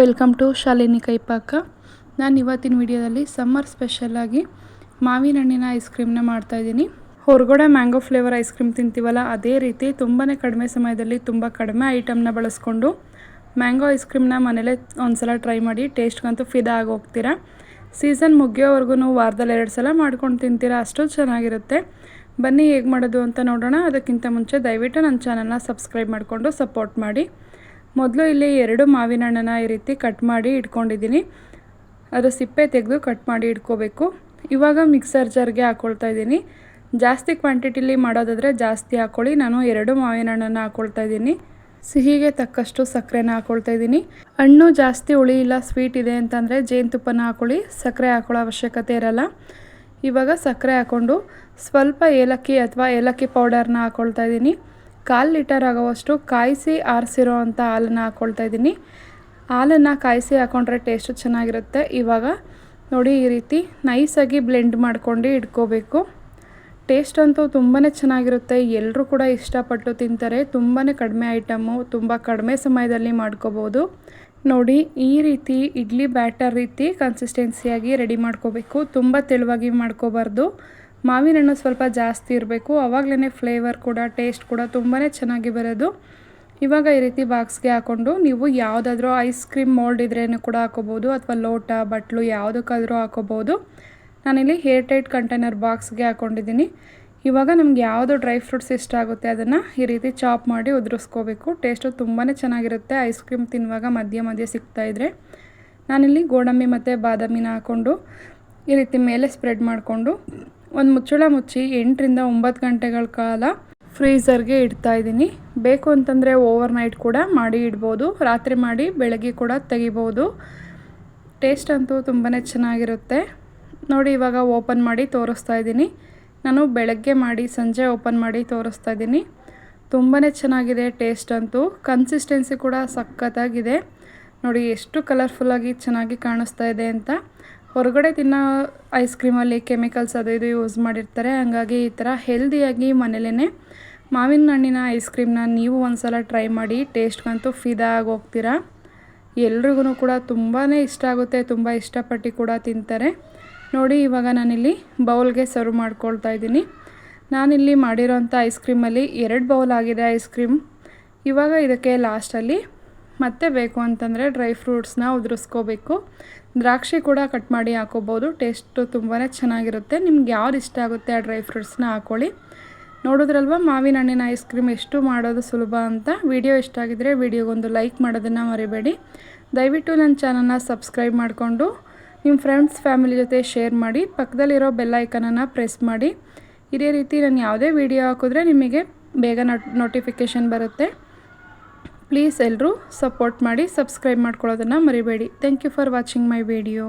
Welcome to Shalini ಕೈಪಾಕ. ನಾನು ಇವತ್ತಿನ ವಿಡಿಯೋದಲ್ಲಿ ಸಮ್ಮರ್ ಸ್ಪೆಷಲಾಗಿ ಮಾವಿನ ಹಣ್ಣಿನ ಐಸ್ ಕ್ರೀಮ್ನ ಮಾಡ್ತಾಯಿದ್ದೀನಿ. ಹೊರಗಡೆ ಮ್ಯಾಂಗೋ ಫ್ಲೇವರ್ ಐಸ್ ಕ್ರೀಮ್ ತಿಂತೀವಲ್ಲ, ಅದೇ ರೀತಿ ತುಂಬಾ ಕಡಿಮೆ ಸಮಯದಲ್ಲಿ ತುಂಬ ಕಡಿಮೆ ಐಟಮ್ನ ಬಳಸ್ಕೊಂಡು ಮ್ಯಾಂಗೋ ಐಸ್ ಕ್ರೀಮ್ನ ಮನೇಲೇ ಒಂದ್ಸಲ ಟ್ರೈ ಮಾಡಿ. ಟೇಸ್ಟ್ಗಂತೂ ಫಿದಾ ಆಗಿ ಹೋಗ್ತೀರಾ. ಸೀಸನ್ ಮುಗಿಯೋವರೆಗೂ ವಾರದಲ್ಲಿ 2 ಸಲ ಮಾಡ್ಕೊಂಡು ತಿಂತೀರಾ, ಅಷ್ಟು ಚೆನ್ನಾಗಿರುತ್ತೆ. ಬನ್ನಿ ಹೇಗೆ ಮಾಡೋದು ಅಂತ ನೋಡೋಣ. ಅದಕ್ಕಿಂತ ಮುಂಚೆ ದಯವಿಟ್ಟು ನನ್ನ ಚಾನಲ್ನ ಸಬ್ಸ್ಕ್ರೈಬ್ ಮಾಡಿಕೊಂಡು ಸಪೋರ್ಟ್ ಮಾಡಿ. ಮೊದಲು ಇಲ್ಲಿ 2 ಮಾವಿನ ಹಣ್ಣನ್ನು ಈ ರೀತಿ ಕಟ್ ಮಾಡಿ ಇಟ್ಕೊಂಡಿದ್ದೀನಿ. ಅದರ ಸಿಪ್ಪೆ ತೆಗೆದು ಕಟ್ ಮಾಡಿ ಇಟ್ಕೋಬೇಕು. ಇವಾಗ ಮಿಕ್ಸರ್ ಜಾರ್ಗೆ ಹಾಕ್ಕೊಳ್ತಾ ಇದ್ದೀನಿ. ಜಾಸ್ತಿ ಕ್ವಾಂಟಿಟಿಲಿ ಮಾಡೋದಾದರೆ ಜಾಸ್ತಿ ಹಾಕ್ಕೊಳ್ಳಿ. ನಾನು 2 ಮಾವಿನ ಹಣ್ಣನ್ನು ಹಾಕ್ಕೊಳ್ತಾ ಇದ್ದೀನಿ. ಸಿಹಿಗೆ ತಕ್ಕಷ್ಟು ಸಕ್ಕರೆನ ಹಾಕ್ಕೊಳ್ತಾ ಇದ್ದೀನಿ. ಹಣ್ಣು ಜಾಸ್ತಿ ಹುಳಿ ಇಲ್ಲ, ಸ್ವೀಟ್ ಇದೆ ಅಂತಂದರೆ ಜೇನುತುಪ್ಪನ ಹಾಕ್ಕೊಳ್ಳಿ, ಸಕ್ಕರೆ ಹಾಕೊಳ್ಳೋ ಅವಶ್ಯಕತೆ ಇರಲ್ಲ. ಇವಾಗ ಸಕ್ಕರೆ ಹಾಕ್ಕೊಂಡು ಸ್ವಲ್ಪ ಏಲಕ್ಕಿ ಅಥವಾ ಏಲಕ್ಕಿ ಪೌಡರ್ನ ಹಾಕ್ಕೊಳ್ತಾ ಇದ್ದೀನಿ. 1/4 ಲೀಟರ್ ಆಗೋವಷ್ಟು ಕಾಯಿಸಿ ಆರಿಸಿರೋ ಅಂಥ ಹಾಲನ್ನು ಹಾಕ್ಕೊಳ್ತಾ ಇದ್ದೀನಿ. ಹಾಲನ್ನು ಕಾಯಿಸಿ ಹಾಕ್ಕೊಂಡ್ರೆ ಟೇಸ್ಟು ಚೆನ್ನಾಗಿರುತ್ತೆ. ಇವಾಗ ನೋಡಿ, ಈ ರೀತಿ ನೈಸಾಗಿ ಬ್ಲೆಂಡ್ ಮಾಡ್ಕೊಂಡು ಇಟ್ಕೋಬೇಕು. ಟೇಸ್ಟ್ ಅಂತೂ ತುಂಬಾ ಚೆನ್ನಾಗಿರುತ್ತೆ. ಎಲ್ಲರೂ ಕೂಡ ಇಷ್ಟಪಟ್ಟು ತಿಂತಾರೆ. ತುಂಬಾ ಕಡಿಮೆ ಐಟಮು, ತುಂಬ ಕಡಿಮೆ ಸಮಯದಲ್ಲಿ ಮಾಡ್ಕೋಬೋದು. ನೋಡಿ, ಈ ರೀತಿ ಇಡ್ಲಿ ಬ್ಯಾಟರ್ ರೀತಿ ಕನ್ಸಿಸ್ಟೆನ್ಸಿಯಾಗಿ ರೆಡಿ ಮಾಡ್ಕೋಬೇಕು. ತುಂಬ ತೆಳುವಾಗಿ ಮಾಡ್ಕೋಬಾರ್ದು. ಮಾವಿನ ಹಣ್ಣು ಸ್ವಲ್ಪ ಜಾಸ್ತಿ ಇರಬೇಕು, ಆವಾಗಲೇ ಫ್ಲೇವರ್ ಕೂಡ ಟೇಸ್ಟ್ ಕೂಡ ತುಂಬಾ ಚೆನ್ನಾಗಿ ಬರೋದು. ಇವಾಗ ಈ ರೀತಿ ಬಾಕ್ಸ್ಗೆ ಹಾಕ್ಕೊಂಡು ನೀವು ಯಾವುದಾದ್ರೂ ಐಸ್ ಕ್ರೀಮ್ ಮೋಲ್ಡ್ ಇದ್ರೇನು ಕೂಡ ಹಾಕೋಬೋದು, ಅಥವಾ ಲೋಟ, ಬಟ್ಲು ಯಾವುದಕ್ಕಾದರೂ ಹಾಕೋಬೋದು. ನಾನಿಲ್ಲಿ ಏರ್ ಟೈಟ್ ಕಂಟೈನರ್ ಬಾಕ್ಸ್ಗೆ ಹಾಕ್ಕೊಂಡಿದ್ದೀನಿ. ಇವಾಗ ನಮ್ಗೆ ಯಾವುದು ಡ್ರೈ ಫ್ರೂಟ್ಸ್ ಇಷ್ಟ ಆಗುತ್ತೆ ಅದನ್ನು ಈ ರೀತಿ ಚಾಪ್ ಮಾಡಿ ಉದುರಿಸ್ಕೋಬೇಕು. ಟೇಸ್ಟು ತುಂಬಾ ಚೆನ್ನಾಗಿರುತ್ತೆ. ಐಸ್ ಕ್ರೀಮ್ ತಿನ್ನುವಾಗ ಮಧ್ಯೆ ಮಧ್ಯೆ ಸಿಗ್ತಾಯಿದ್ರೆ. ನಾನಿಲ್ಲಿ ಗೋಡಂಬಿ ಮತ್ತು ಬಾದಾಮಿನ ಹಾಕ್ಕೊಂಡು ಈ ರೀತಿ ಮೇಲೆ ಸ್ಪ್ರೆಡ್ ಮಾಡಿಕೊಂಡು ಒಂದು ಮುಚ್ಚಳ ಮುಚ್ಚಿ 8 ರಿಂದ 9 ಗಂಟೆಗಳ ಕಾಲ ಫ್ರೀಝರ್ಗೆ ಇಡ್ತಾ ಇದ್ದೀನಿ. ಬೇಕು ಅಂತಂದರೆ ಓವರ್ ನೈಟ್ ಕೂಡ ಮಾಡಿ ಇಡ್ಬೋದು. ರಾತ್ರಿ ಮಾಡಿ ಬೆಳಗ್ಗೆ ಕೂಡ ತೆಗಿಬೋದು. ಟೇಸ್ಟ್ ಅಂತೂ ತುಂಬಾ ಚೆನ್ನಾಗಿರುತ್ತೆ. ನೋಡಿ, ಇವಾಗ ಓಪನ್ ಮಾಡಿ ತೋರಿಸ್ತಾ ಇದ್ದೀನಿ. ನಾನು ಬೆಳಗ್ಗೆ ಮಾಡಿ ಸಂಜೆ ಓಪನ್ ಮಾಡಿ ತೋರಿಸ್ತಾ ಇದ್ದೀನಿ. ತುಂಬಾ ಚೆನ್ನಾಗಿದೆ ಟೇಸ್ಟ್ ಅಂತೂ. ಕನ್ಸಿಸ್ಟೆನ್ಸಿ ಕೂಡ ಸಖತ್ತಾಗಿದೆ. ನೋಡಿ ಎಷ್ಟು ಕಲರ್ಫುಲ್ಲಾಗಿ ಚೆನ್ನಾಗಿ ಕಾಣಿಸ್ತಾ ಇದೆ ಅಂತ. ಹೊರಗಡೆ ತಿನ್ನೋ ಐಸ್ ಕ್ರೀಮಲ್ಲಿ ಕೆಮಿಕಲ್ಸ್ ಅದು ಇದು ಯೂಸ್ ಮಾಡಿರ್ತಾರೆ. ಹಾಗಾಗಿ ಈ ಥರ ಹೆಲ್ದಿಯಾಗಿ ಮನೇಲೇ ಮಾವಿನ ಹಣ್ಣಿನ ಐಸ್ ಕ್ರೀಮ್ನ ನೀವು ಒಂದ್ಸಲ ಟ್ರೈ ಮಾಡಿ. ಟೇಸ್ಟ್ಗಂತೂ ಫಿದಾ ಆಗಿ ಹೋಗ್ತೀರಾ. ಎಲ್ರಿಗೂ ಕೂಡ ತುಂಬಾ ಇಷ್ಟ ಆಗುತ್ತೆ. ತುಂಬ ಇಷ್ಟಪಟ್ಟು ಕೂಡ ತಿಂತಾರೆ. ನೋಡಿ, ಇವಾಗ ನಾನಿಲ್ಲಿ ಬೌಲ್ಗೆ ಸರ್ವ್ ಮಾಡ್ಕೊಳ್ತಾ ಇದ್ದೀನಿ. ನಾನಿಲ್ಲಿ ಮಾಡಿರೋಂಥ ಐಸ್ ಕ್ರೀಮಲ್ಲಿ 2 ಬೌಲ್ ಆಗಿದೆ ಐಸ್ ಕ್ರೀಮ್. ಇವಾಗ ಇದಕ್ಕೆ ಲಾಸ್ಟಲ್ಲಿ ಮತ್ತೆ ಬೇಕು ಅಂತಂದರೆ ಡ್ರೈ ಫ್ರೂಟ್ಸ್ನ ಉದುರಿಸ್ಕೋಬೇಕು. ದ್ರಾಕ್ಷಿ ಕೂಡ ಕಟ್ ಮಾಡಿ ಹಾಕೋಬೋದು. ಟೇಸ್ಟು ತುಂಬಾ ಚೆನ್ನಾಗಿರುತ್ತೆ. ನಿಮ್ಗೆ ಯಾವ್ದು ಇಷ್ಟ ಆಗುತ್ತೆ ಆ ಡ್ರೈ ಫ್ರೂಟ್ಸ್ನ ಹಾಕ್ಕೊಳ್ಳಿ. ನೋಡಿದ್ರಲ್ವ ಮಾವಿನ ಹಣ್ಣಿನ ಐಸ್ ಕ್ರೀಮ್ ಎಷ್ಟು ಮಾಡೋದು ಸುಲಭ ಅಂತ. ವಿಡಿಯೋ ಇಷ್ಟ ಆಗಿದ್ದರೆ ವಿಡಿಯೋಗೊಂದು ಲೈಕ್ ಮಾಡೋದನ್ನು ಮರಿಬೇಡಿ. ದಯವಿಟ್ಟು ನನ್ನ ಚಾನಲ್ನ ಸಬ್ಸ್ಕ್ರೈಬ್ ಮಾಡಿಕೊಂಡು ನಿಮ್ಮ ಫ್ರೆಂಡ್ಸ್ ಫ್ಯಾಮಿಲಿ ಜೊತೆ ಶೇರ್ ಮಾಡಿ. ಪಕ್ಕದಲ್ಲಿರೋ ಬೆಲ್ ಐಕನನ್ನು ಪ್ರೆಸ್ ಮಾಡಿ. ಇದೇ ರೀತಿ ನಾನು ಯಾವುದೇ ವಿಡಿಯೋ ಹಾಕಿದ್ರೆ ನಿಮಗೆ ಬೇಗ ನೋಟಿಫಿಕೇಷನ್ ಬರುತ್ತೆ. ಪ್ಲೀಸ್ ಎಲ್ಲರೂ ಸಪೋರ್ಟ್ ಮಾಡಿ, ಸಬ್ಸ್ಕ್ರೈಬ್ ಮಾಡ್ಕೊಳ್ಳೋದನ್ನು ಮರಿಬೇಡಿ. Thank you for watching my video.